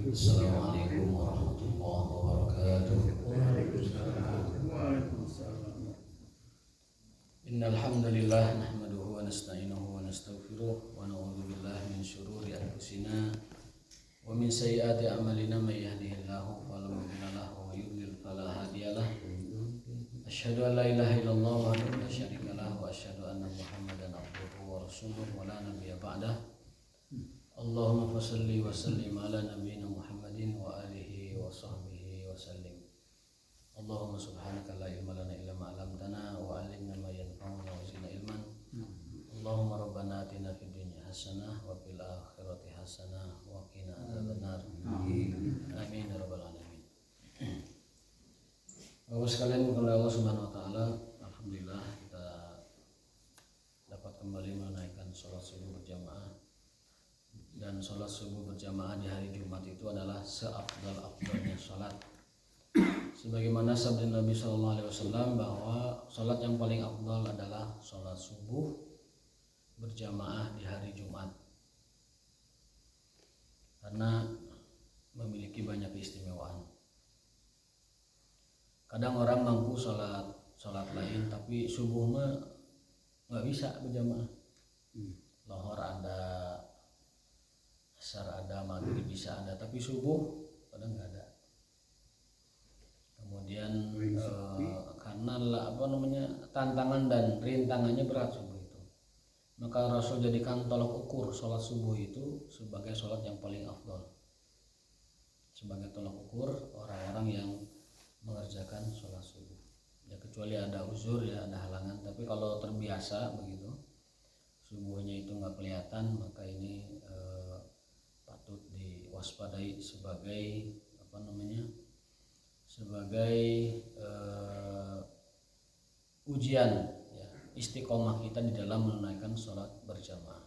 Assalamualaikum warahmatullahi wabarakatuh. Innal hamdalillah nahmaduhu wa nasta'inuhu wa nastaghfiruh wa na'udzu billahi min syururi anfusina wa min sayyiati a'malina may yahdihillahu fala mudilla lahu wa may yudlil fala hadiyalah. Asyhadu an la ilaha illallah wahdahu la syarika lahu wa asyhadu anna Muhammadan abduhu wa rasuluhu wa la nabiyya ba'dah. Allahumma fassalli wa sallim ala nabiyyina Muhammadin wa alihi wa sahbihi wa sallim. Allahumma subhanaka la ilma lana illa ma 'allamtana wa 'allimna ma yanfa'una wa zidna ilman. Allahumma rabbana atina fid dunya hasanah wa fil akhirati hasanah wa qina adzabannar. Amin ya rabbal alamin. Bapak sekalian, kepada Allah Subhanahu wa taala, alhamdulillah kita dapat kembali menunaikan salat subuh berjamaah. Dan sholat subuh berjamaah di hari Jumat itu adalah seafdal-afdalnya sholat. Sebagaimana sabda Nabi SAW bahwa sholat yang paling afdal adalah sholat subuh berjamaah di hari Jumat, karena memiliki banyak keistimewaan. Kadang orang mampu sholat lain, tapi subuh mah nggak bisa berjamaah. Lohor ada, asar ada, maghrib bisa ada, tapi subuh kadang nggak ada. Kemudian karena tantangan dan rintangannya berat subuh itu, maka Rasul jadikan tolok ukur sholat subuh itu sebagai sholat yang paling afdal, sebagai tolok ukur orang-orang yang mengerjakan sholat subuh. Ya kecuali ada uzur, ya ada halangan, tapi kalau terbiasa begitu subuhnya itu nggak kelihatan, maka ini patut diwaspadai sebagai ujian, ya, istiqomah kita di dalam menunaikan sholat berjamaah.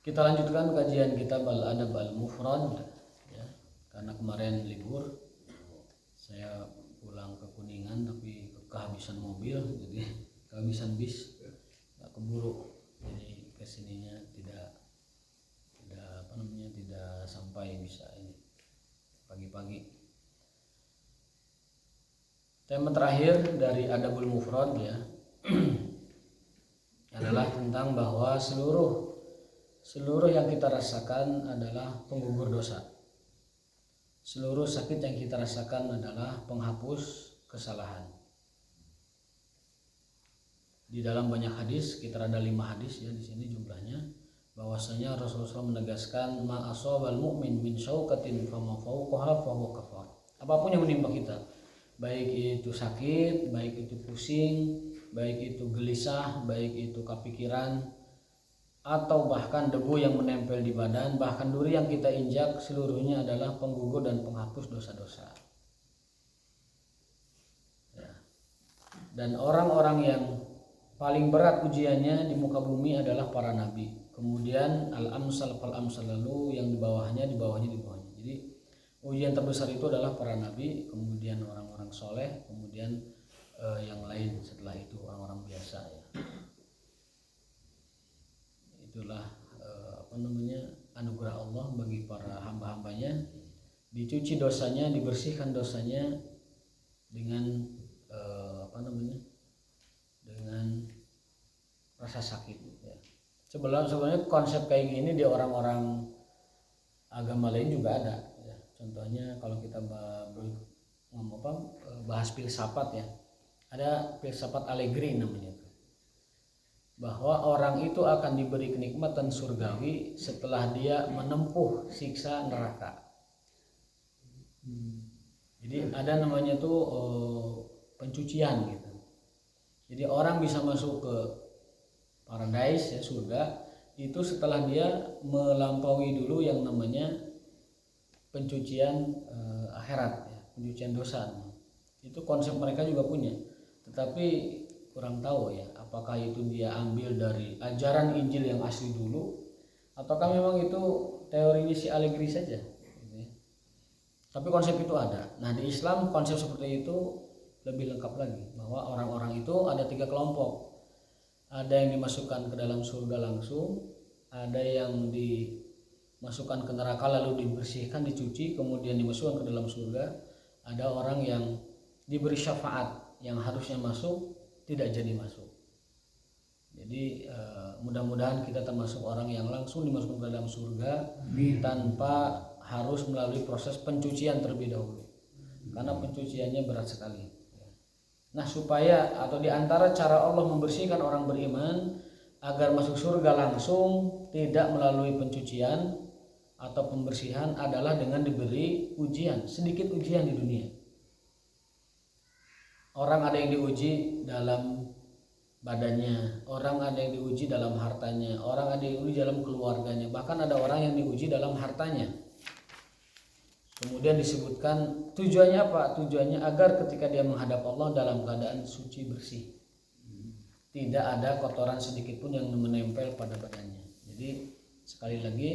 Kita lanjutkan kajian kitab Al-Adab Al-Mufrad, ya, karena kemarin libur saya pulang ke Kuningan tapi kehabisan mobil, jadi kehabisan bis, nggak keburu, jadi kesininya tidak sampai bisa ini pagi-pagi. Tema terakhir dari Adabul Mufrad, ya, adalah tentang bahwa seluruh yang kita rasakan adalah penggugur dosa. Seluruh sakit yang kita rasakan adalah penghapus kesalahan. Di dalam banyak hadis, sekitar ada 5 hadis, ya, di sini jumlahnya, bahwasanya Rasulullah menegaskan ma asabal mu'min min syaukatin fama fawqaha fahuwa kafar. Apapun yang menimpa kita, baik itu sakit, baik itu pusing, baik itu gelisah, baik itu kepikiran, atau bahkan debu yang menempel di badan, bahkan duri yang kita injak, seluruhnya adalah penggugur dan penghapus dosa-dosa, ya. Dan orang-orang yang paling berat ujiannya di muka bumi adalah para nabi, kemudian al-amsal fal-amsal, lalu yang di bawahnya. Jadi ujian terbesar itu adalah para nabi, kemudian orang-orang soleh, kemudian yang lain setelah itu orang-orang biasa, ya. Itulah anugerah Allah bagi para hamba-hambanya, dicuci dosanya, dibersihkan dosanya dengan dengan rasa sakit, ya. Sebenarnya konsep kayak gini di orang-orang agama lain juga ada, ya. Contohnya kalau kita bahas filsafat, ya, ada filsafat Allegri namanya itu, bahwa orang itu akan diberi kenikmatan surgawi setelah dia menempuh siksa neraka. Jadi ada namanya tuh pencucian gitu. Jadi orang bisa masuk ke paradise, ya, surga, itu setelah dia melampaui dulu yang namanya pencucian akhirat, ya, pencucian dosa. Itu konsep mereka juga punya, tetapi kurang tahu, ya, apakah itu dia ambil dari ajaran Injil yang asli dulu, ataukah memang itu teorinya si Allegri saja, gitu, ya. Tapi konsep itu ada. Nah, di Islam konsep seperti itu lebih lengkap lagi, bahwa orang-orang itu ada 3 kelompok. Ada yang dimasukkan ke dalam surga langsung, ada yang masukkan ke neraka lalu dibersihkan, dicuci, kemudian dimasukkan ke dalam surga. Ada orang yang diberi syafaat yang harusnya masuk tidak jadi masuk. Jadi mudah-mudahan kita termasuk orang yang langsung dimasukkan ke dalam surga tanpa harus melalui proses pencucian terlebih dahulu, karena pencuciannya berat sekali. Nah, supaya atau diantara cara Allah membersihkan orang beriman agar masuk surga langsung tidak melalui pencucian atau pembersihan adalah dengan diberi ujian, sedikit ujian di dunia. Orang ada yang diuji dalam badannya, orang ada yang diuji dalam hartanya, orang ada yang diuji dalam keluarganya, bahkan ada orang yang diuji dalam hartanya. Kemudian disebutkan tujuannya apa? Tujuannya agar ketika dia menghadap Allah dalam keadaan suci bersih, tidak ada kotoran sedikit pun yang menempel pada badannya. Jadi sekali lagi,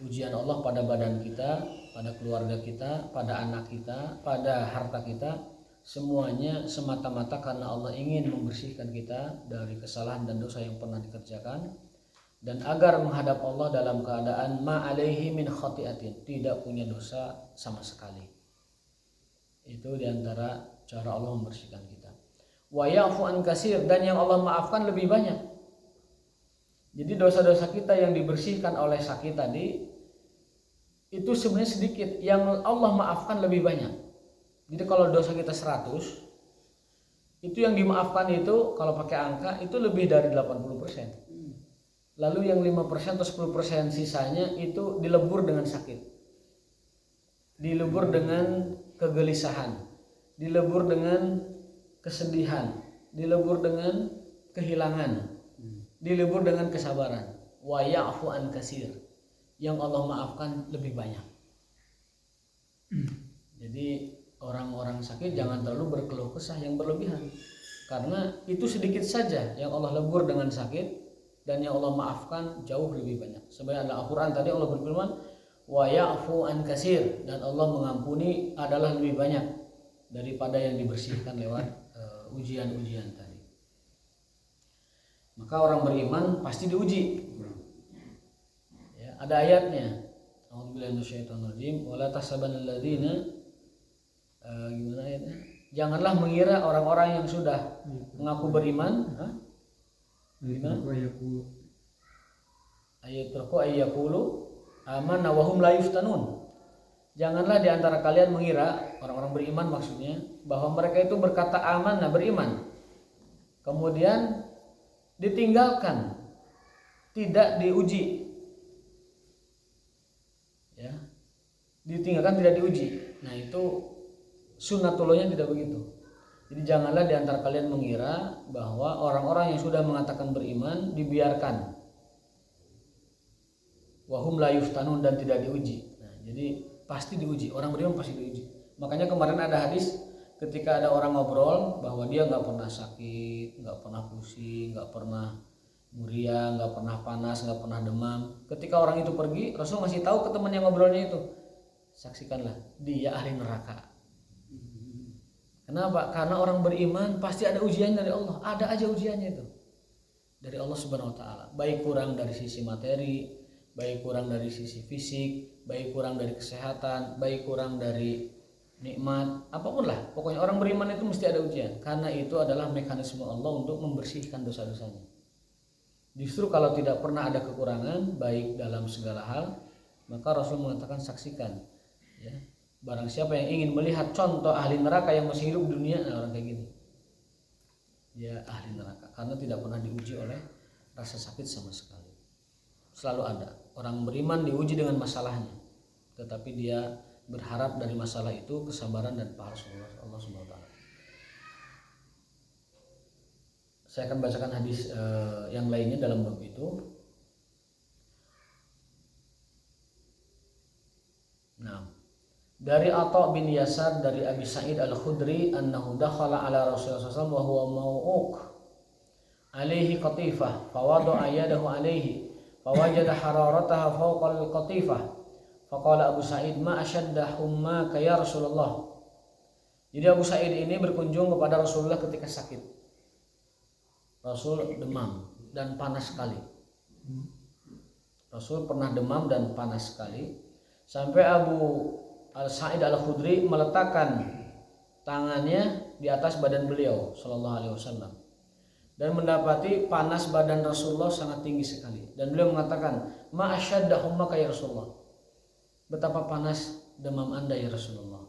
ujian Allah pada badan kita, pada keluarga kita, pada anak kita, pada harta kita, semuanya semata-mata karena Allah ingin membersihkan kita dari kesalahan dan dosa yang pernah dikerjakan, dan agar menghadap Allah dalam keadaan ma'alaihi min khati'atin, tidak punya dosa sama sekali. Itu diantara cara Allah membersihkan kita. Wa ya'fu an katsir, dan yang Allah maafkan lebih banyak. Jadi dosa-dosa kita yang dibersihkan oleh sakit tadi itu sebenarnya sedikit, yang Allah maafkan lebih banyak. Jadi kalau dosa kita 100, itu yang dimaafkan itu kalau pakai angka itu lebih dari 80%. Lalu yang 5% atau 10% sisanya itu dilebur dengan sakit, dilebur dengan kegelisahan, dilebur dengan kesedihan, dilebur dengan kehilangan, dilebur dengan kesabaran. Wa ya'fu an katsir, yang Allah maafkan lebih banyak. Jadi orang-orang sakit jangan terlalu berkeluh kesah yang berlebihan, karena itu sedikit saja yang Allah lebur dengan sakit, dan yang Allah maafkan jauh lebih banyak. Sebenarnya Al-Quran tadi Allah berfirman wa ya'fu an katsir, dan Allah mengampuni adalah lebih banyak daripada yang dibersihkan lewat ujian-ujian tadi. Maka orang beriman pasti diuji. Ya, ada ayatnya. A'udzubillahi minasyaitonirrajim. Wala tahsabanal ladzina gimana ayatnya? Janganlah mengira orang-orang yang sudah mengaku beriman, ayyaqulu amanna wa hum la yuftanun. Janganlah diantara kalian mengira, orang-orang beriman maksudnya, bahwa mereka itu berkata amanah, beriman, kemudian ditinggalkan, tidak diuji, ya, ditinggalkan tidak diuji. Nah itu sunnatullahnya tidak begitu. Jadi janganlah diantara kalian mengira bahwa orang-orang yang sudah mengatakan beriman dibiarkan, wahum la yuftanun, dan tidak diuji. Nah, jadi pasti diuji, orang beriman pasti diuji. Makanya kemarin ada hadis ketika ada orang ngobrol bahwa dia nggak pernah sakit, nggak pernah pusing, nggak pernah muria, nggak pernah panas, nggak pernah demam. Ketika orang itu pergi, Rasul masih tahu ke teman yang ngobrolnya itu, saksikanlah dia ahli neraka. Kenapa? Karena orang beriman pasti ada ujian dari Allah, ada aja ujiannya itu dari Allah Subhanahu wa taala. Baik kurang dari sisi materi, baik kurang dari sisi fisik, baik kurang dari kesehatan, baik kurang dari nikmat, apapun lah. Pokoknya orang beriman itu mesti ada ujian, karena itu adalah mekanisme Allah untuk membersihkan dosa-dosanya. Justru kalau tidak pernah ada kekurangan baik dalam segala hal, maka Rasul mengatakan saksikan, ya. Barang siapa yang ingin melihat contoh ahli neraka yang masih hidup di dunia, nah orang kayak gini, dia ahli neraka karena tidak pernah diuji oleh rasa sakit sama sekali. Selalu ada orang beriman diuji dengan masalahnya, tetapi dia berharap dari masalah itu kesabaran dan pahala Allah Subhanahu wa taala. Saya akan bacakan hadis yang lainnya dalam bab itu. Nah, dari Atha bin Yasar dari Abi Sa'id Al-Khudri annahu dakhala ala Rasulullah SAW wa huwa maw'uq alaihi qatifah fawada'a yadahu alaihi fawajada hararataha fawqa al-qatifah faqala Abu Sa'id ma ashadda hummaka ya Rasulullah. Jadi Abu Sa'id ini berkunjung kepada Rasulullah ketika sakit. Rasul demam dan panas sekali. Rasul pernah demam dan panas sekali sampai Abu Sa'id Al-Khudri meletakkan tangannya di atas badan beliau sallallahu alaihi wasallam dan mendapati panas badan Rasulullah sangat tinggi sekali, dan beliau mengatakan, ma asyaddahumaka ya Rasulullah, betapa panas demam Anda ya Rasulullah.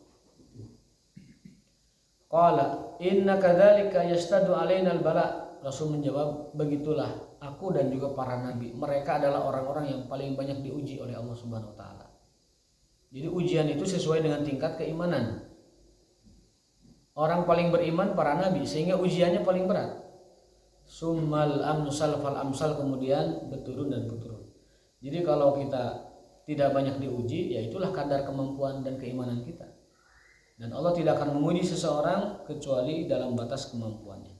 Qala inna kadzalika yastadu alaina al-bala. Rasul menjawab, begitulah aku dan juga para nabi, mereka adalah orang-orang yang paling banyak diuji oleh Allah Subhanahu wa taala. Jadi ujian itu sesuai dengan tingkat keimanan. Orang paling beriman para nabi, sehingga ujiannya paling berat. Summal amsal fal amsal, kemudian berturun dan berturun. Jadi kalau kita tidak banyak diuji, ya itulah kadar kemampuan dan keimanan kita. Dan Allah tidak akan menguji seseorang kecuali dalam batas kemampuannya.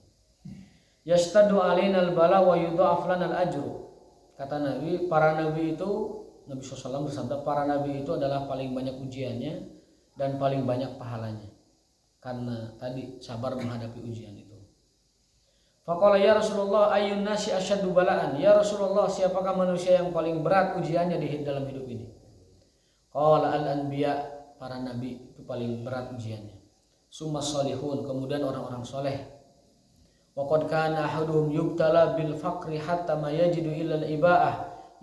Yastadu alainal bala wa yudha'af lanal ajru. Kata Nabi, para nabi itu, Nabi SAW bersabda, para nabi itu adalah paling banyak ujiannya dan paling banyak pahalanya, karena tadi sabar menghadapi ujian itu. Faqala ya Rasulullah ayyun nasi asyaddu bala'an. Ya Rasulullah, siapakah manusia yang paling berat ujiannya di dalam hidup ini? Qala al-anbiya, para nabi itu paling berat ujiannya. Summa salihun, kemudian orang-orang soleh. Wa qad kana ahaduhum yubtala bil faqri hatta ma yajidu illa al-iba'ah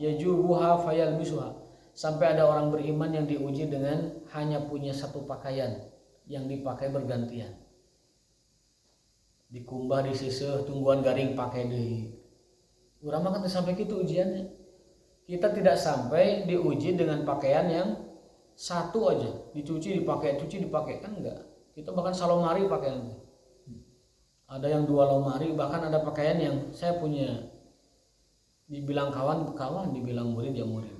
yajubuha fayalbisuha. Sampai ada orang beriman yang diuji dengan hanya punya satu pakaian yang dipakai bergantian. Dikumbah, disiseuh, tungguan garing pakai deui. Urang mah kan sampai gitu ujiannya. Kita tidak sampai diuji dengan pakaian yang satu aja, dicuci dipakai, cuci dipakai, kan enggak. Kita bahkan salomari pakaiannya. Ada yang 2 lomari, bahkan ada pakaian yang saya punya, dibilang kawan, dibilang murid ya murid.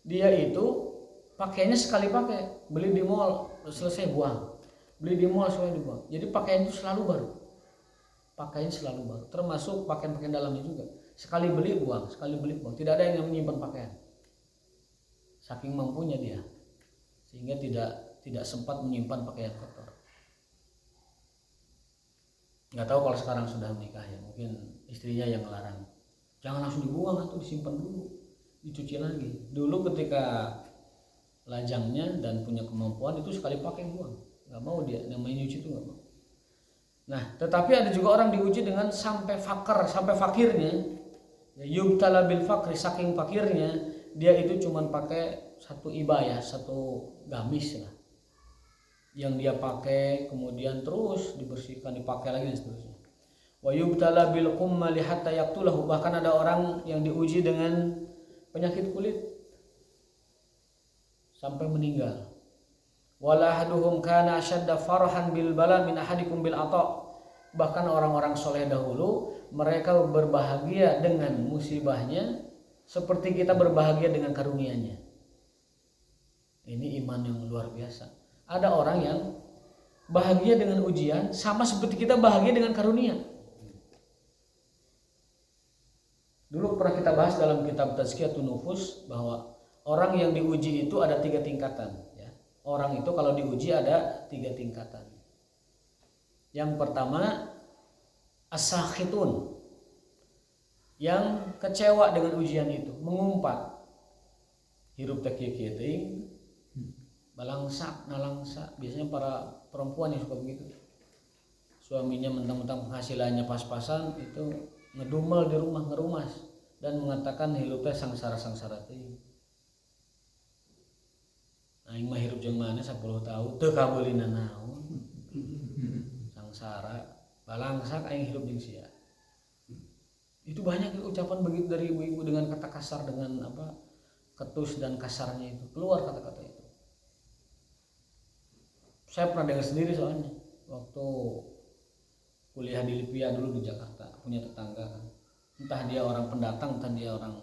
Dia itu pakainya sekali pakai, beli di mall selesai buang, beli di mall selesai dibuang. Jadi pakaian itu selalu baru, pakaian selalu baru, termasuk pakaian dalamnya juga. Sekali beli buang, tidak ada yang menyimpan pakaian. Saking mampunya dia, sehingga tidak sempat menyimpan pakaian kotor. Nggak tahu kalau sekarang sudah menikah ya, mungkin istrinya yang melarang, jangan langsung dibuang atau disimpan dulu, dicuci lagi. Dulu ketika lajangnya dan punya kemampuan itu sekali pakai buang, nggak mau dia, namanya nyuci itu nggak mau. Nah, tetapi ada juga orang diuji dengan sampai fakirnya, yubtala bil fakri, saking fakirnya dia itu cuman pakai satu ibaya, satu gamis lah yang dia pakai, kemudian terus dibersihkan, dipakai lagi dan seterusnya. Wa yubtala bil qummali hatta yaqtulahu, bahkan ada orang yang diuji dengan penyakit kulit sampai meninggal. Wala ahaduhum kana ashadda farahan bil bala min ahadikum bil ata. Bahkan orang-orang soleh dahulu, mereka berbahagia dengan musibahnya seperti kita berbahagia dengan karunia-Nya. Ini iman yang luar biasa. Ada orang yang bahagia dengan ujian sama seperti kita bahagia dengan karunia. Dulu pernah kita bahas dalam kitab Tazkiyatun Nufus bahwa orang yang diuji itu ada 3 tingkatan. Ya. Orang itu kalau diuji ada 3 tingkatan. Yang pertama, as-sakhitun, yang kecewa dengan ujian itu, mengumpat, hirup teh kieu teuing, balangsak nalangsa. Biasanya para perempuan yang suka begitu. Suaminya mentang-mentang penghasilannya pas-pasan, itu ngedumel di rumah, ngerumas, dan mengatakan hirup teh sangsara-sangsara teuing. Aing mah hirup jeung mana 10 tahun teu kabeulina naon. Sangsara, balangsak aing hirup jeung sia. Itu banyak ucapan begitu dari ibu-ibu dengan kata kasar, dengan ketus dan kasarnya itu. Keluar kata-kata itu. Saya pernah dengar sendiri soalnya waktu kuliah di Lipia dulu di Jakarta, punya tetangga kan. Entah dia orang pendatang, entah dia orang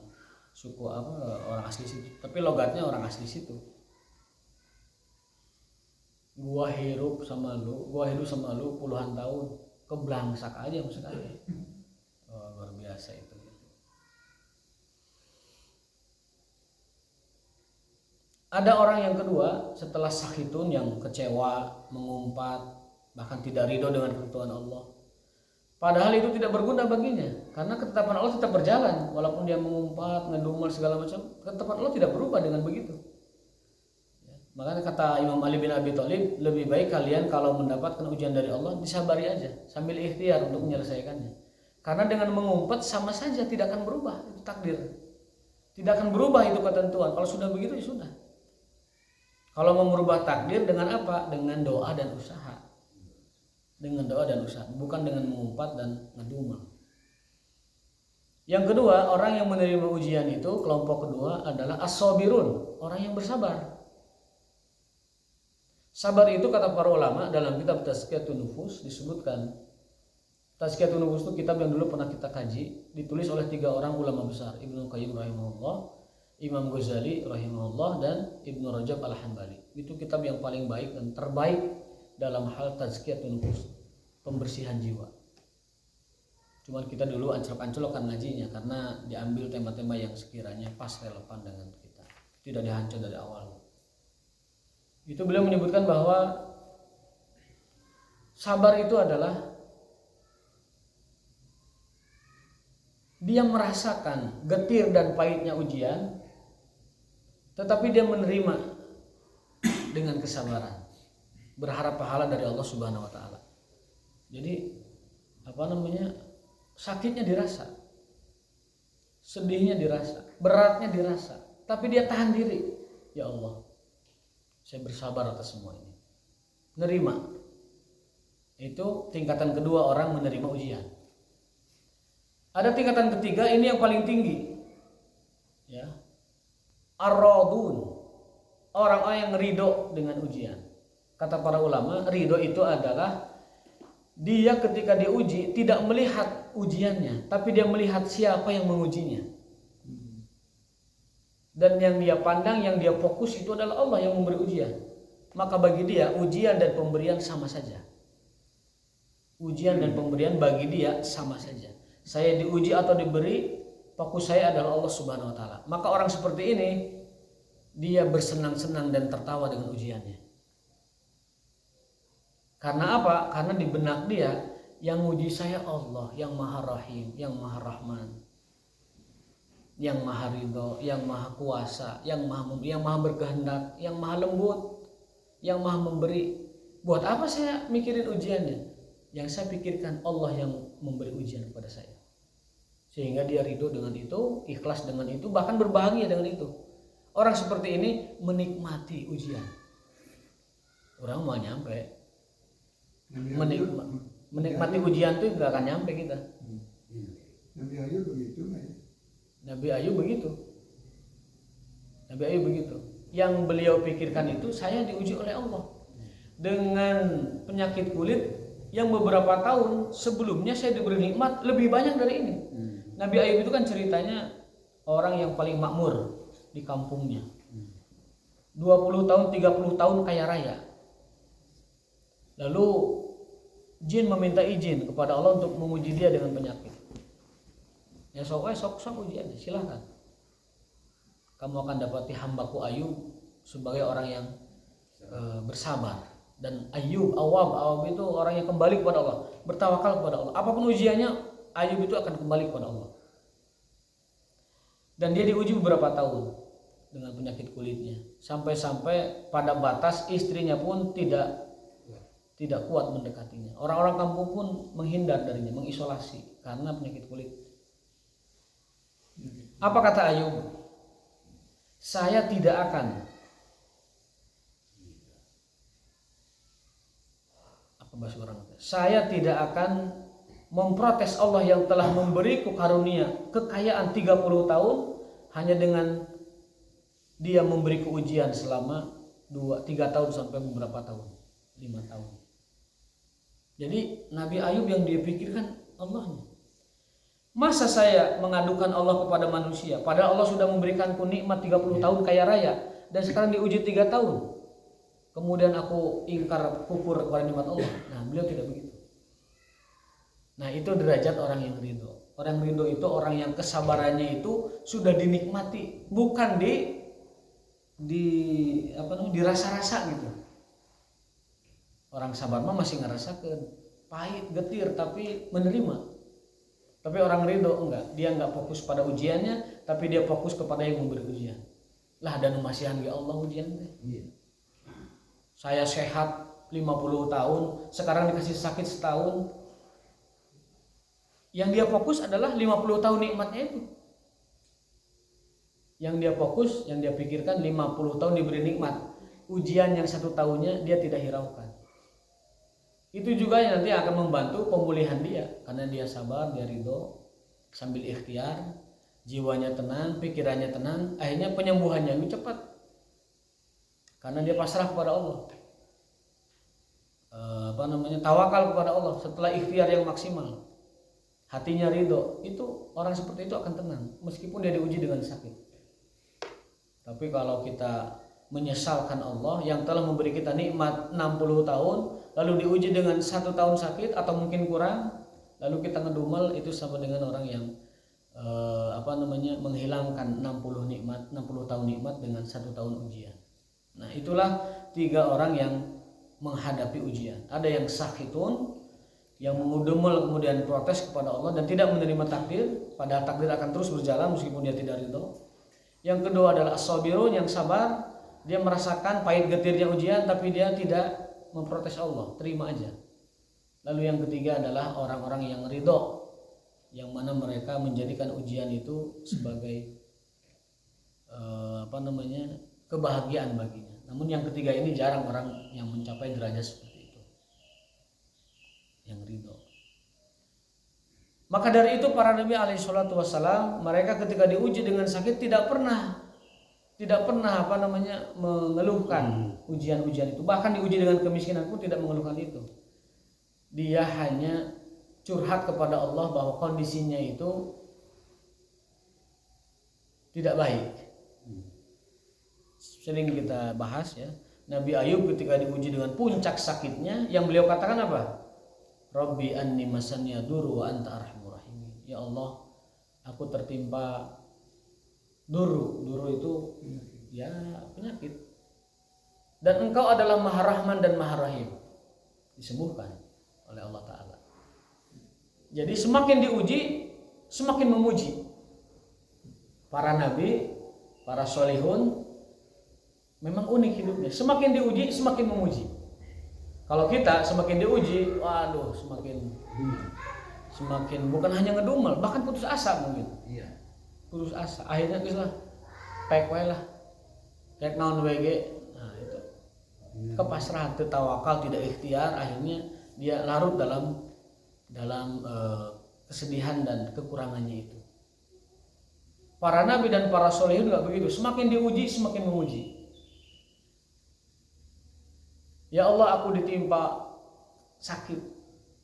suku orang asli situ, tapi logatnya orang asli situ. Gua hidup sama lu puluhan tahun, keblangsak aja maksudnya. Oh, luar biasa itu. Ada orang yang kedua setelah sakhitun, yang kecewa, mengumpat, bahkan tidak ridho dengan ketentuan Allah. Padahal itu tidak berguna baginya, karena ketetapan Allah tetap berjalan walaupun dia mengumpat, ngedumel segala macam, ketetapan Allah tidak berubah dengan begitu. Makanya kata Imam Ali bin Abi Thalib, lebih baik kalian kalau mendapatkan ujian dari Allah disabari aja sambil ikhtiar untuk menyelesaikannya. Karena dengan mengumpat sama saja tidak akan berubah, itu takdir. Tidak akan berubah itu ketentuan. Kalau sudah begitu ya sudah. Kalau mau merubah takdir dengan apa? Dengan doa dan usaha. Dengan doa dan usaha, bukan dengan mengumpat dan ngedumel. Yang kedua, orang yang menerima ujian itu, kelompok kedua adalah as-sabirun, orang yang bersabar. Sabar itu kata para ulama dalam kitab Tazkiyatun Nufus disebutkan. Tazkiyatun Nufus itu kitab yang dulu pernah kita kaji, ditulis oleh 3 orang ulama besar, Ibnu Qayyim rahimahullah, Imam Ghazali rahimahullah, dan Ibnu Rajab al-Hambali. Itu kitab yang paling baik dan terbaik dalam hal tazkiyatun nufus, pembersihan jiwa. Cuman kita dulu anclok-anclok ngajinya karena diambil tema-tema yang sekiranya pas relevan dengan kita, tidak dihancur dari awal. Itu beliau menyebutkan bahwa sabar itu adalah dia merasakan getir dan pahitnya ujian, tetapi dia menerima dengan kesabaran, berharap pahala dari Allah Subhanahu wa taala. Jadi sakitnya dirasa, sedihnya dirasa, beratnya dirasa, tapi dia tahan diri. Ya Allah, saya bersabar atas semua ini. Nerima. Itu tingkatan kedua orang menerima ujian. Ada tingkatan ketiga, ini yang paling tinggi. Ya. Ar-radun, orang-orang yang ridho dengan ujian. Kata para ulama, ridho itu adalah dia ketika diuji tidak melihat ujiannya, tapi dia melihat siapa yang mengujinya. Dan yang dia pandang, yang dia fokus itu adalah Allah yang memberi ujian. Maka bagi dia ujian dan pemberian sama saja. Ujian dan pemberian bagi dia sama saja. Saya diuji atau diberi, fokus saya adalah Allah Subhanahu wa taala. Maka orang seperti ini dia bersenang-senang dan tertawa dengan ujiannya. Karena apa? Karena di benak dia yang uji saya Allah, yang Maha Rahim, yang Maha Rahman, yang Maha Ridho, yang Maha Kuasa, yang Maha berkehendak, yang Maha lembut, yang Maha memberi. Buat apa saya mikirin ujiannya? Yang saya pikirkan Allah yang memberi ujian kepada saya. Sehingga dia ridho dengan itu, ikhlas dengan itu, bahkan berbahagia dengan itu. Orang seperti ini menikmati ujian. Orang mau nyampe menikmati ujian itu gak akan nyampe kita. Nabi Ayub begitu. Nabi Ayub begitu. Yang beliau pikirkan itu, saya diuji oleh Allah dengan penyakit kulit yang beberapa tahun sebelumnya saya diberi nikmat lebih banyak dari ini. Nabi Ayub itu kan ceritanya orang yang paling makmur di kampungnya. 20 tahun, 30 tahun kaya raya. Lalu jin meminta izin kepada Allah untuk menguji dia dengan penyakit. Ya sok uji aja, silahkan. Kamu akan dapati hambaku Ayub sebagai orang yang bersabar. Dan Ayub itu orang yang kembali kepada Allah, bertawakal kepada Allah. Apapun ujiannya, Ayub itu akan kembali kepada Allah. Dan dia diuji beberapa tahun dengan penyakit kulitnya, sampai pada batas istrinya pun tidak kuat mendekatinya. Orang-orang kampung pun menghindar darinya, mengisolasi karena penyakit kulit. Apa kata Ayub? Saya tidak akan Saya tidak akan memprotes Allah yang telah memberiku karunia kekayaan 30 tahun hanya dengan dia memberiku ujian selama 2-3 tahun sampai beberapa tahun, 5 tahun. Jadi Nabi Ayub yang dia pikirkan Allahnya. Masa saya mengadukan Allah kepada manusia padahal Allah sudah memberikanku nikmat 30 tahun kaya raya dan sekarang diuji 3 tahun. Kemudian aku ingkar kufur kepada nikmat Allah. Nah, beliau tidak begitu. Nah, itu derajat orang yang ridho. Orang ridho itu orang yang kesabarannya itu sudah dinikmati, bukan dirasa-rasa gitu. Orang sabar mah masih ngerasakeun. pahit, getir, tapi menerima. Tapi orang ridho enggak, dia enggak fokus pada ujiannya, tapi dia fokus kepada yang memberi ujian. Lah dan masihan ya Allah ujian teh. Iya. Saya sehat 50 tahun, sekarang dikasih sakit setahun. Yang dia fokus adalah 50 tahun nikmatnya itu. Yang dia fokus, yang dia pikirkan 50 tahun diberi nikmat. Ujian yang 1 tahunnya dia tidak hiraukan. Itu juga yang nanti akan membantu pemulihan dia, karena dia sabar, dia ridho, sambil ikhtiar, jiwanya tenang, pikirannya tenang, akhirnya penyembuhannya lebih cepat, karena dia pasrah kepada Allah, tawakal kepada Allah setelah ikhtiar yang maksimal, hatinya ridho, itu orang seperti itu akan tenang, meskipun dia diuji dengan sakit. Tapi kalau kita menyesalkan Allah yang telah memberi kita nikmat 60 tahun, lalu diuji dengan 1 tahun sakit atau mungkin kurang, lalu kita ngedumel, itu sama dengan orang yang menghilangkan 60 tahun nikmat dengan 1 tahun ujian. Nah, itulah 3 orang yang menghadapi ujian. Ada yang sakhitun, yang mengudumel kemudian protes kepada Allah dan tidak menerima takdir, padahal takdir akan terus berjalan meskipun dia tidak ridho. Yang kedua adalah as-sabirun, yang sabar. Dia merasakan pahit getirnya ujian, tapi dia tidak memprotes Allah, terima aja. Lalu yang ketiga adalah orang-orang yang ridho, yang mana mereka menjadikan ujian itu sebagai kebahagiaan baginya. Namun yang ketiga ini jarang orang yang mencapai derajat seperti itu, yang ridho. Maka dari itu para Nabi alaihi salatu wassalam, mereka ketika diuji dengan sakit tidak pernah mengeluhkan ujian-ujian itu. Bahkan diuji dengan kemiskinan pun tidak mengeluhkan itu. Dia hanya curhat kepada Allah bahwa kondisinya itu tidak baik. Sering kita bahas ya, Nabi Ayub ketika diuji dengan puncak sakitnya, yang beliau katakan apa? Rabbi anni masaniya duru wa anta arhamur rahimin. Ya Allah, aku tertimpa duru itu ya penyakit, dan engkau adalah Maha Rahman dan Maha Rahim. Disembuhkan oleh Allah Ta'ala. Jadi semakin diuji, semakin memuji. Para nabi, para solihun memang unik hidupnya. Semakin diuji, semakin memuji. Kalau kita semakin diuji, waduh, semakin bukan hanya ngedumel, bahkan putus asa mungkin. Iya. Putus asa, akhirnya kisah pek wae lah, kayak naon WG. Nah itu kepasrahan, tawakal, tidak ikhtiar, akhirnya dia larut dalam kesedihan dan kekurangannya itu. Para nabi dan para solehun nggak begitu, semakin diuji semakin memuji. Ya Allah, aku ditimpa sakit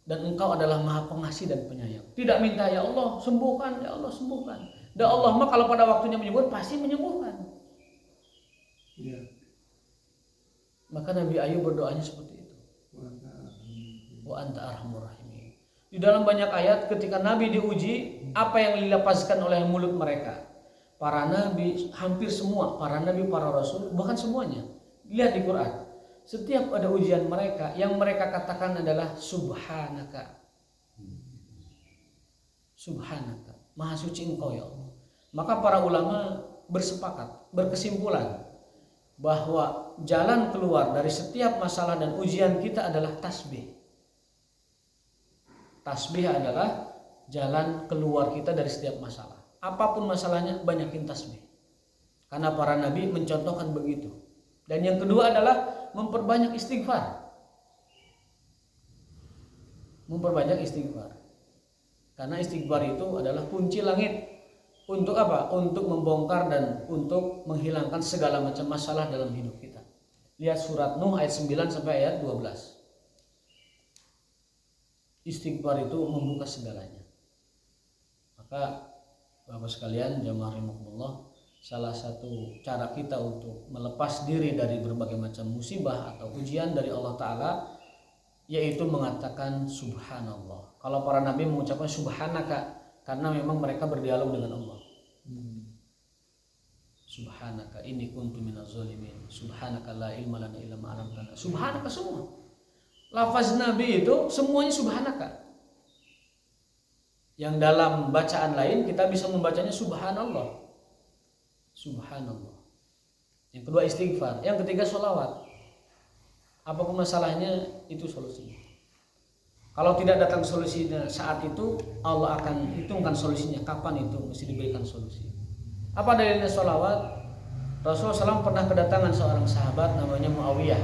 dan engkau adalah Maha Pengasih dan Penyayang. Tidak minta ya Allah sembuhkan, ya Allah sembuhkan. Dan Allah mah kalau pada waktunya menyembuhkan pasti menyembuhkan. Iya. Maka Nabi Ayub berdoanya seperti itu. Wa anta arhamur rahimin. Di dalam banyak ayat ketika Nabi diuji, apa yang dilapazkan oleh mulut mereka? Para nabi, hampir semua para nabi, para rasul, bahkan semuanya. Lihat di Quran. Setiap ada ujian mereka, yang mereka katakan adalah subhanaka. Subhanaka. Maha suci engkau ya Allah. Maka para ulama bersepakat, berkesimpulan bahwa jalan keluar dari setiap masalah dan ujian kita adalah tasbih. Tasbih adalah jalan keluar kita dari setiap masalah. Apapun masalahnya, banyakin tasbih. Karena para nabi mencontohkan begitu. Dan yang kedua adalah memperbanyak istighfar. Memperbanyak istighfar. Karena istighfar itu adalah kunci langit. Untuk apa? Untuk membongkar dan untuk menghilangkan segala macam masalah dalam hidup kita. Lihat surat Nuh ayat 9 sampai ayat 12. Istighfar itu membuka segalanya. Maka Bapak sekalian, jamaah rahimakumullah, salah satu cara kita untuk melepas diri dari berbagai macam musibah atau ujian dari Allah Ta'ala yaitu mengatakan subhanallah. Kalau para nabi mengucapkan subhanaka karena memang mereka berdialog dengan Allah. Subhanaka inni kuntu minaz zalimin. Subhanaka la ilma lana illa ma 'allamtana. Subhanaka semua. Lafaz Nabi itu semuanya subhanaka. Yang dalam bacaan lain kita bisa membacanya subhanallah. Subhanallah. Yang kedua istighfar. Yang ketiga sholawat. Apapun masalahnya itu solusinya. Kalau tidak datang solusinya saat itu, Allah akan hitungkan solusinya. Kapan itu mesti diberikan solusi. Apa dalilnya sholawat? Rasulullah SAW pernah kedatangan seorang sahabat namanya Muawiyah.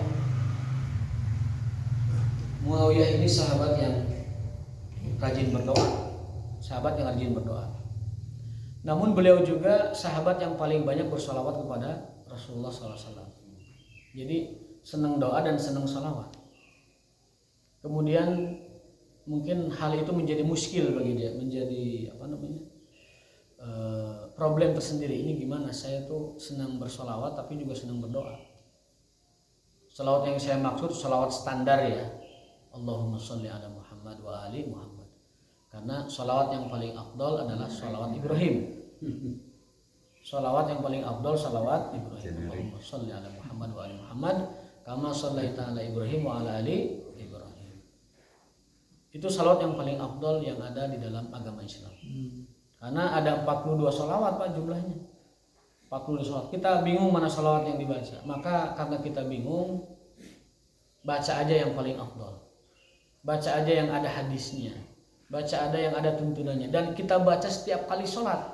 Muawiyah ini sahabat yang rajin berdoa. Sahabat yang rajin berdoa. Namun beliau juga sahabat yang paling banyak bersolawat kepada Rasulullah SAW. Jadi senang doa dan senang solawat. Kemudian mungkin hal itu menjadi muskil bagi dia, menjadi problem tersendiri. Ini gimana? Saya tuh senang bersolawat tapi juga senang berdoa. Solawat yang saya maksud solawat standar ya. Allahumma sholli ala Muhammad wa ali Muhammad. Karena sholawat yang paling afdol adalah sholawat Ibrahim. Sholawat yang paling afdol sholawat Ibrahim. Allahumma sholli ala Muhammad wa ali Muhammad kama shollaita ala Ibrahim wa ala ali Ibrahim. Itu sholawat yang paling afdol yang ada di dalam agama Islam. Karena ada 42 sholawat Pak jumlahnya. 42 sholawat. Kita bingung mana sholawat yang dibaca. Maka karena kita bingung, baca aja yang paling afdol. Baca aja yang ada hadisnya. Baca ada yang ada tuntunannya. Dan kita baca setiap kali sholat.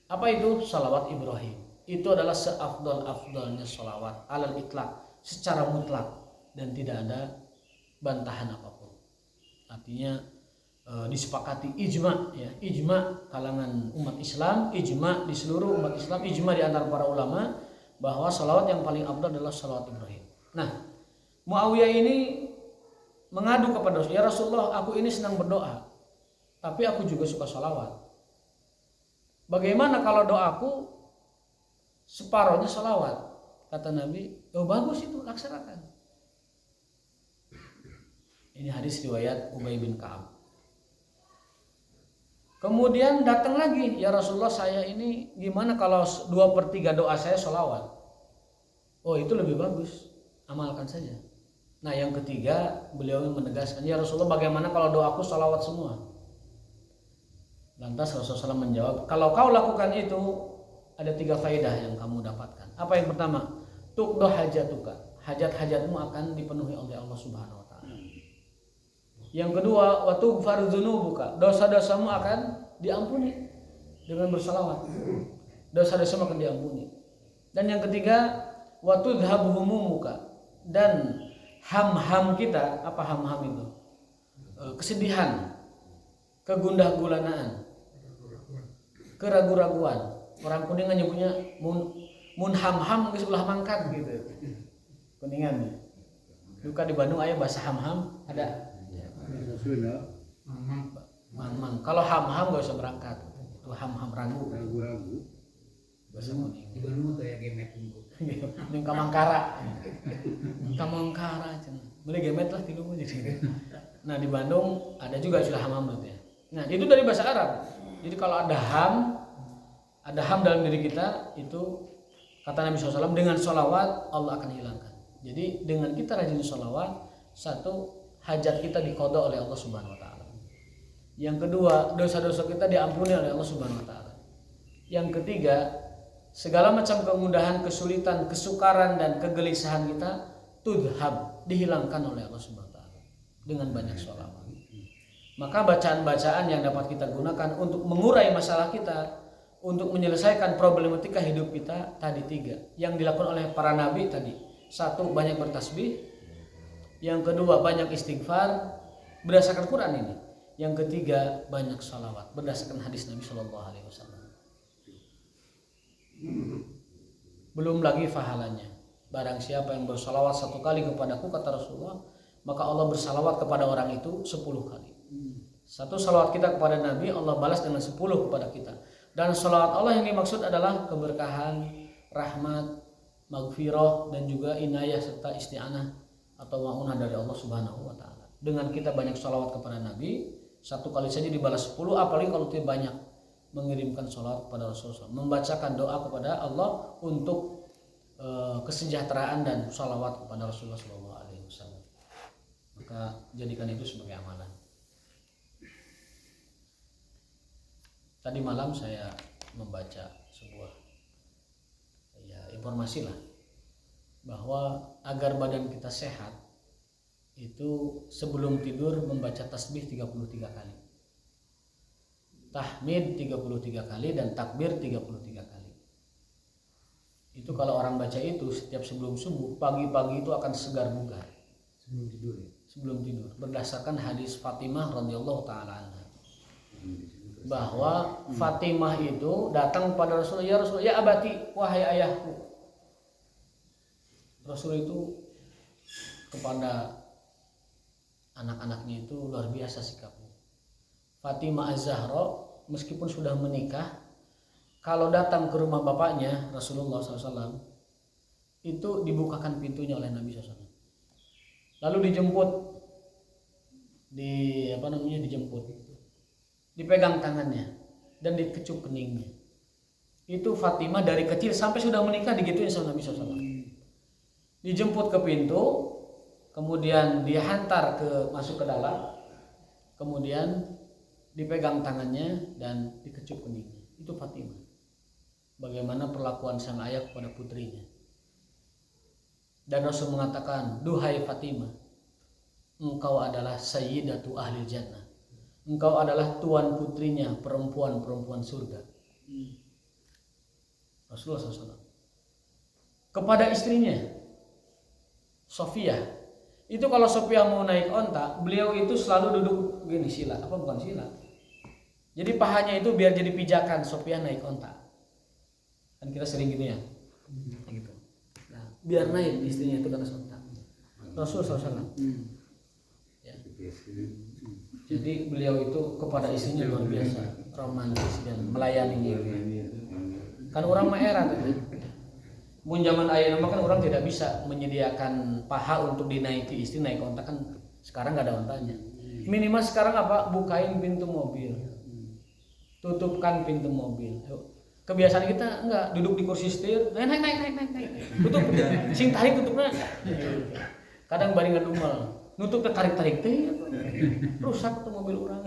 Apa itu? Sholawat Ibrahim. Itu adalah seafdol-afdolnya sholawat alal itlaq, secara mutlak. Dan tidak ada bantahan apapun. Artinya disepakati ijma ya, ijma kalangan umat Islam, ijma di seluruh umat Islam, ijma di antara para ulama bahwa sholawat yang paling afdal adalah sholawat Ibrahim. Nah, Muawiyah ini mengadu kepada Rasulullah, ya Rasulullah, aku ini senang berdoa, tapi aku juga suka sholawat. Bagaimana kalau doaku separohnya sholawat? Kata Nabi, oh bagus itu, laksanakan. Ini hadis riwayat Ubay bin Ka'ab. Kemudian datang lagi, ya Rasulullah, saya ini gimana kalau 2/3 doa saya sholawat? Oh itu lebih bagus, amalkan saja. Nah yang ketiga beliau menegaskan, ya Rasulullah, bagaimana kalau doaku sholawat semua? Lantas Rasulullah SAW menjawab, kalau kau lakukan itu ada 3 faedah yang kamu dapatkan. Apa yang pertama? Tuqdo hajatuka, hajat-hajatmu akan dipenuhi oleh Allah Subhanahu wa Ta'ala. Yang kedua, wa tughfaru dzunubuka, dosa-dosamu akan diampuni dengan bersalawat. Dosa-dosamu akan diampuni. Dan yang ketiga, wa tudhabu humumuka, dan ham-ham kita, apa ham-ham itu? Kesedihan, kegundah-gulanaan, keraguan-raguan. Orang Kuningan nyebutnya mun ham-ham ke sebelah mangkat gitu. Kuningan. Duka di Bandung aya bahasa ham-ham ada. Mang. Kalau ham-ham gak usah berangkat. Itu ham-ham ragu. Bahasa Kuningan. Di Bandung tuh ya gemet tunggu. Ning Kamangkara. Kamangkara cenah. Beli gemet lah tilu jadi. Nah, di Bandung ada juga istilah ham-ham itu ya. Nah, itu dari bahasa Arab. Jadi kalau ada ham dalam diri kita, itu kata Nabi SAW, dengan sholawat Allah akan hilangkan. Jadi dengan kita rajin sholawat, satu, hajat kita diqadha oleh Allah Subhanahu wa Ta'ala. Yang kedua, dosa-dosa kita diampuni oleh Allah Subhanahu wa Ta'ala. Yang ketiga, segala macam kemudahan, kesulitan, kesukaran dan kegelisahan kita tudhab, dihilangkan oleh Allah Subhanahu wa Ta'ala dengan banyak sholawat. Maka bacaan-bacaan yang dapat kita gunakan untuk mengurai masalah kita, untuk menyelesaikan problematika hidup kita tadi 3 yang dilakukan oleh para nabi tadi. 1, banyak bertasbih. Yang kedua, banyak istighfar berdasarkan Quran ini. Yang ketiga, banyak sholawat berdasarkan hadis Nabi Shallallahu Alaihi Wasallam. Belum lagi pahalanya. Barang siapa yang bersalawat 1 kali kepadaku, kata Rasulullah, maka Allah bersalawat kepada orang itu 10 kali. 1 salawat kita kepada Nabi, Allah balas dengan 10 kepada kita. Dan salawat Allah yang dimaksud adalah keberkahan, rahmat, maghfirah, dan juga inayah serta isti'anah atau ma'unah dari Allah Subhanahu wa Ta'ala. Dengan kita banyak salawat kepada Nabi, 1 kali saja dibalas 10, apalagi kalau kita banyak mengirimkan salawat kepada Rasulullah, membacakan doa kepada Allah untuk kesejahteraan dan salawat kepada Rasulullah SAW. maka jadikan itu sebagai amalan. Tadi malam saya membaca sebuah informasi lah bahwa agar badan kita sehat itu sebelum tidur membaca tasbih 33 kali, tahmid 33 kali, dan takbir 33 kali. Itu kalau orang baca itu setiap sebelum subuh, pagi-pagi itu akan segar bugar Sebelum tidur ya. sebelum tidur, berdasarkan hadis Fatimah radhiyallahu taala anha, bahwa Fatimah itu datang pada Rasulullah, ya Rasulullah, ya abati, wahai ayahku. Rasul itu kepada anak-anaknya itu luar biasa sikapnya. Fatimah Az-Zahra meskipun sudah menikah, kalau datang ke rumah bapaknya Rasulullah SAW itu dibukakan pintunya oleh Nabi SAW. Lalu dijemput, dipegang tangannya dan dikecup keningnya. Itu Fatimah dari kecil sampai sudah menikah digituin sama Nabi SAW. Dijemput ke pintu, kemudian dihantar masuk ke dalam, kemudian dipegang tangannya dan dikecup keningnya. Itu Fatimah. Bagaimana perlakuan sang ayah kepada putrinya. Dan Rasul mengatakan, duhai Fatimah, engkau adalah sayyidatu ahli jannah. Engkau adalah tuan putrinya perempuan-perempuan surga. Rasulullah SAW. Kepada istrinya Sofia, itu kalau Sofia mau naik onta, beliau itu selalu duduk gini, sila, apa bukan sila. Jadi pahanya itu biar jadi pijakan Sofia naik onta. Kan kita sering gitu ya. Gitu. Nah, biar naik istrinya itu kata onta. Rasul SAW. Ya. Jadi beliau itu kepada istrinya luar biasa, romantis dan melayaninya. Kan orang mah era tuh. Mun zaman ayeuna kan orang tidak bisa menyediakan paha untuk dinaiki istri naik onta, kan sekarang nggak ada ontanya. Minimal sekarang apa? Bukain pintu mobil, tutupkan pintu mobil. Kebiasaan kita enggak, duduk di kursi setir, naik, tutup, sing tarik tutupnya. Kadang bari ngadumel, nutup tarik teh, rusak tuh mobil orang.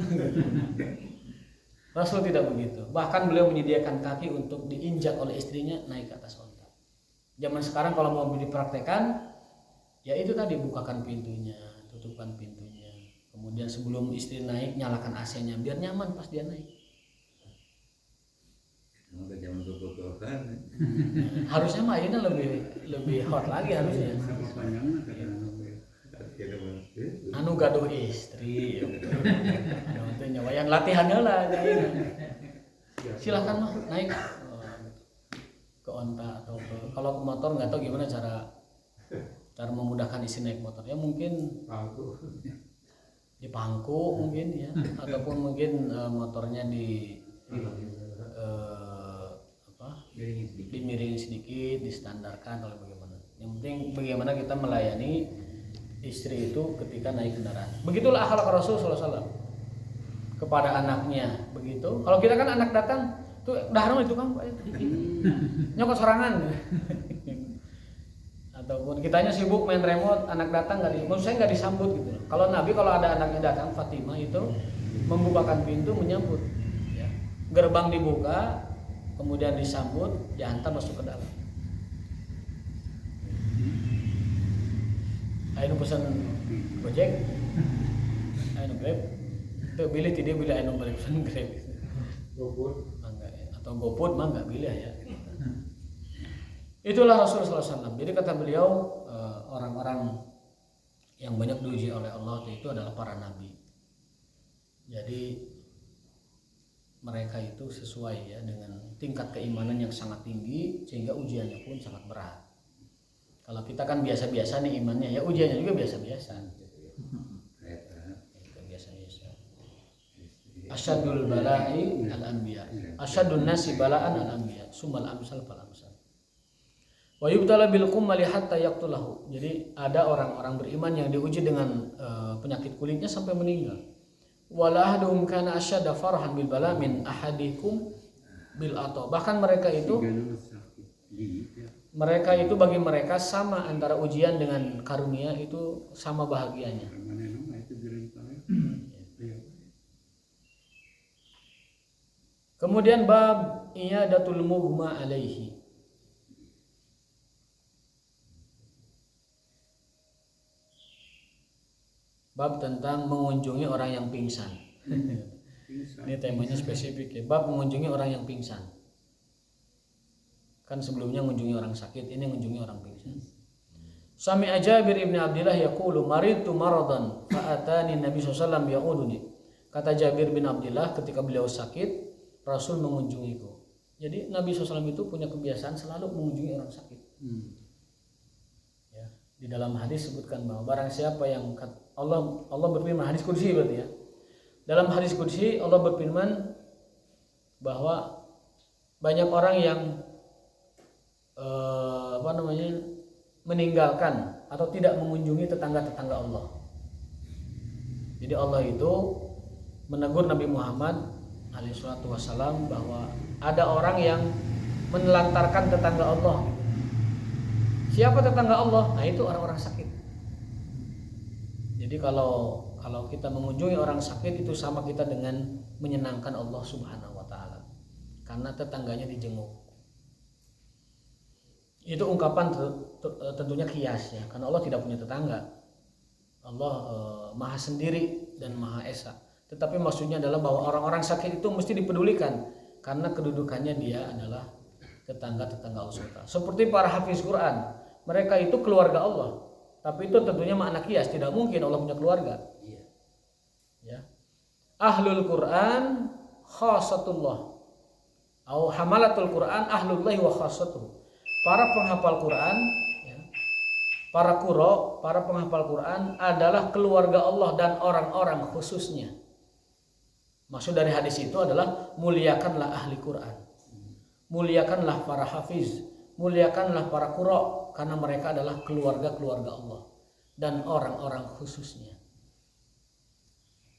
Rasul tidak begitu. Bahkan beliau menyediakan kaki untuk diinjak oleh istrinya naik ke atas onta. Zaman sekarang kalau mau dipraktekkan, ya itu tadi, bukakan pintunya, tutupkan pintunya. Kemudian sebelum istri naik, nyalakan AC-nya biar nyaman pas dia naik. Harusnya mah ini lebih hot lagi harusnya. Anu gaduh istri, anu nyawayan latihannya lah. Silakan mah naik ke onta atau kalau ke motor, nggak tahu gimana cara memudahkan istri naik motor. Ya mungkin di pangku mungkin ya, ataupun mungkin motornya dimiringin sedikit, distandarkan atau bagaimana. Yang penting bagaimana kita melayani istri itu ketika naik kendaraan. Begitulah akhlak Rasul SAW kepada anaknya. Begitu. Kalau kita kan anak datang tuh dahar itu kan nyokot sorangan. Ataupun kitanya sibuk main remote, anak datang menurut saya nggak disambut gitu. Kalau Nabi kalau ada anaknya datang, Fatimah itu membukakan pintu menyambut. Ya. Gerbang dibuka, kemudian disambut, diantar masuk ke dalam. Ayo pesan Gojek, ayo Grab, tuh pilih tidak bila ayo balik pesan Grab. GoFood atau GoFood mah nggak pilih ya. Itulah Rasulullah SAW. Jadi kata beliau, orang-orang yang banyak diuji oleh Allah itu adalah para nabi. Jadi mereka itu sesuai ya dengan tingkat keimanan yang sangat tinggi sehingga ujiannya pun sangat berat. Kalau kita kan biasa-biasa nih imannya, ya ujiannya juga biasa-biasa. Biasa-biasa. Asyadul bala'i al-anbiya. Asyadun nasi bala'an al-anbiya. Sumal amsal fal amsal. Wa yubtala bil qummali hatta yaqtulahu. Jadi ada orang-orang beriman yang diuji dengan penyakit kulitnya sampai meninggal. Wala ahaduhum kana asyadda farhan bil bala min ahadikum bil ato. Bahkan mereka itu bagi mereka sama antara ujian dengan karunia itu sama bahagianya. Kemudian bab iyadatul mughma alaihi. Bab tentang mengunjungi orang yang pingsan. Ini temanya spesifik ya. Bab mengunjungi orang yang pingsan. Kan sebelumnya mengunjungi orang sakit, ini mengunjungi orang pingsan. Sami'a Jabir ibn Abdullah yaqulu maridtu maradan fa atani Nabi sallallahu alaihi wasallam yaquluni. Kata Jabir bin Abdullah ketika beliau sakit, Rasul mengunjungiku. Jadi Nabi SAW itu punya kebiasaan selalu mengunjungi orang sakit. Ya, di dalam hadis sebutkan bahwa barang siapa yang Allah berfirman, hadis qudsi berarti ya. Dalam hadis qudsi Allah berfirman bahwa banyak orang yang meninggalkan atau tidak mengunjungi tetangga-tetangga Allah. Jadi Allah itu menegur Nabi Muhammad alaihissalatu wassalam bahwa ada orang yang menelantarkan tetangga Allah. Siapa tetangga Allah? Nah itu orang-orang sakit. Jadi kalau kita mengunjungi orang sakit itu sama kita dengan menyenangkan Allah Subhanahu wa taala. Karena tetangganya dijenguk. Itu ungkapan tentunya kias ya, karena Allah tidak punya tetangga. Allah maha sendiri dan maha esa. Tetapi maksudnya adalah bahwa orang-orang sakit itu mesti dipedulikan karena kedudukannya dia adalah tetangga-tetangga Allah SWT. Seperti para hafiz Quran, mereka itu keluarga Allah. Tapi itu tentunya makna kias, tidak mungkin Allah punya keluarga. Ya. Ahlul Quran khasatullah. Au hamalatul Quran ahlullahi wa khasatuh. Para penghafal Quran, ya, para qurra, para penghafal Quran adalah keluarga Allah dan orang-orang khususnya. Maksud dari hadis itu adalah muliakanlah ahli Quran, muliakanlah para hafiz, muliakanlah para qurra karena mereka adalah keluarga-keluarga Allah dan orang-orang khususnya.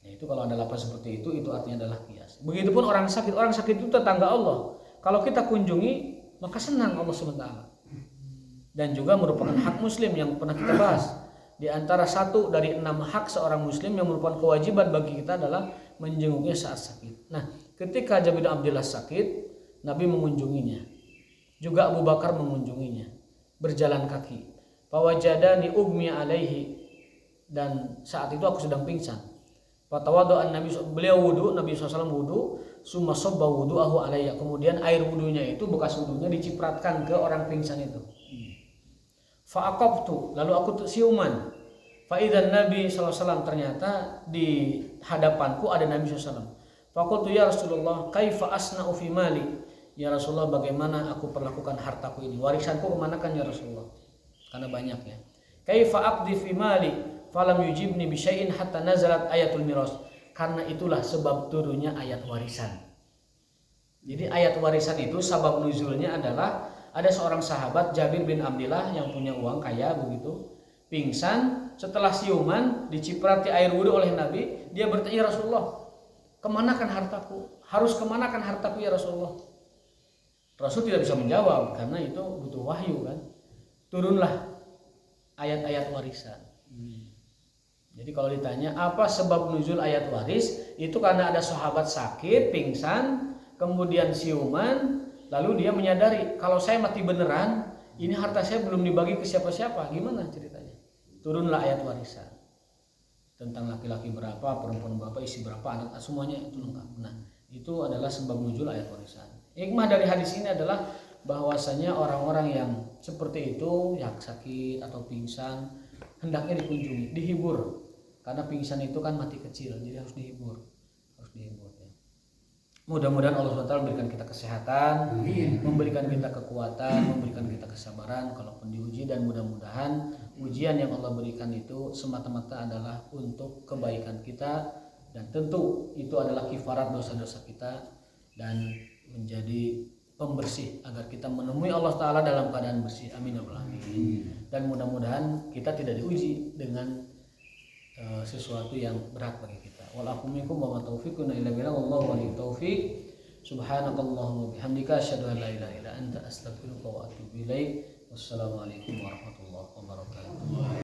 Nah, itu kalau ada lafaz seperti itu artinya adalah qiyas. Begitupun orang sakit itu tetangga Allah. Kalau kita kunjungi maka senang Allah SWT. Dan juga merupakan hak muslim yang pernah kita bahas. Di antara 1 dari 6 hak seorang muslim yang merupakan kewajiban bagi kita adalah menjenguknya saat sakit. Nah, ketika Jabir bin Abdullah sakit, Nabi mengunjunginya. Juga Abu Bakar mengunjunginya. Berjalan kaki. Fawajadani ugmi alaihi. Dan saat itu aku sedang pingsan. Fatawadu'an Nabi, beliau wudu, Nabi SAW wudu, summa sobba wudu'ahu alayya. Kemudian air wudunya itu, bekas wudunya dicipratkan ke orang pingsan itu. Fa'aqabtu, lalu aku siuman. Fa'idan Nabi SAW, ternyata di hadapanku ada Nabi SAW. Faqultu ya Rasulullah, kaifa asna'u fi mali? Ya Rasulullah, bagaimana aku perlakukan hartaku ini? Warisanku kemanakan ya Rasulullah? Karena banyak ya. Kaifa aqdi fi mali? Falam yujibni bisyai'in hatta nazalat ayatul miras. Karena itulah sebab turunnya ayat warisan. Jadi ayat warisan itu sabab nuzulnya adalah ada seorang sahabat Jabir bin Abdullah yang punya uang kaya begitu, pingsan, setelah siuman diciprati air wudu oleh Nabi, dia bertanya, Rasulullah, kemanakan hartaku? Harus kemanakan hartaku ya Rasulullah? Rasul tidak bisa menjawab karena itu butuh wahyu kan. Turunlah ayat-ayat warisan. Jadi kalau ditanya apa sebab nuzul ayat waris, itu karena ada sahabat sakit, pingsan, kemudian siuman, lalu dia menyadari kalau saya mati beneran, ini harta saya belum dibagi ke siapa-siapa, gimana ceritanya? Turunlah ayat warisan tentang laki-laki berapa, perempuan berapa, isi berapa, anak semuanya itu lengkap. Nah, itu adalah sebab nuzul ayat warisan. Hikmah dari hadis ini adalah bahwasanya orang-orang yang seperti itu, yang sakit atau pingsan, hendaknya dikunjungi, dihibur. Karena pingsan itu kan mati kecil, jadi harus dihibur, ya. Mudah-mudahan Allah SWT memberikan kita kesehatan, memberikan kita kekuatan, memberikan kita kesabaran kalaupun diuji, dan mudah-mudahan ujian yang Allah berikan itu semata-mata adalah untuk kebaikan kita, dan tentu itu adalah kifarat dosa-dosa kita dan menjadi pembersih agar kita menemui Allah Ta'ala dalam keadaan bersih. Amin ya rabbal alamin. Dan mudah-mudahan kita tidak diuji dengan sesuatu yang berat bagi kita. Walakum minkum wa ma taufiquna illa billah, wallahu waliyut taufiq. Subhanakallahumma bihamdika asyhadu an la ilaha illa anta astaghfiruka wa atubu ilaik. Wassalamualaikum warahmatullahi wabarakatuh.